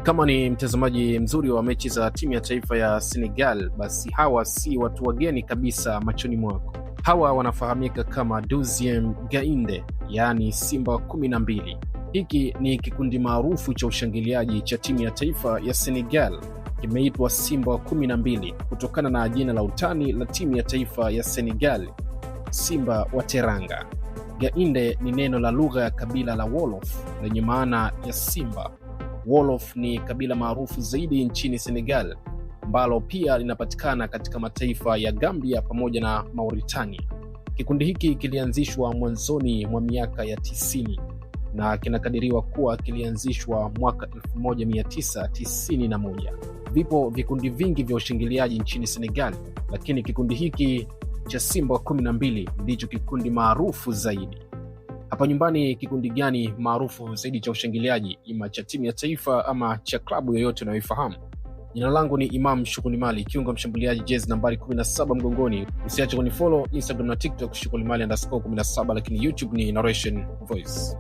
Kama ni mtazamaji mzuri wa mechi za timu ya taifa ya Senegal, basi hawa si watu wageni kabisa machoni mwako. Hawa wanafahamika kama 12 Gainde, yaani Simba 12. Hiki ni kikundi maarufu cha ushangiliaji cha timu ya taifa ya Senegal. Kimeitwa Simba 12 kutokana na jina la utani la timu ya taifa ya Senegal, Simba wa Teranga. Gainde ni neno la lugha ya kabila la Wolof lenye maana ya simba. Wolof ni kabila maarufu zaidi nchini Senegal, ambalo pia linapatikana katika mataifa ya Gambia pamoja na Mauritania. Kikundi hiki kilianzishwa mwanzoni mwa miaka ya 90 na kinakadiriwa kuwa kilianzishwa mwaka 1991. Vipo vikundi vingi vya ushangiliaji nchini Senegal, lakini kikundi hiki cha Simba 12 ndicho kikundi maarufu zaidi. Hapa nyumbani, kikundi gani maarufu zaidi cha ushangiliaji, ima cha timu ya taifa ama cha klabu yoyote unayoifahamu? Jina langu ni Imam Shukulimali, kiungo mshambuliaji, jezi nambari 17 mgongoni. Usiache kunifollow Instagram na TikTok Shukulimali_17, lakini YouTube ni Narration Voice.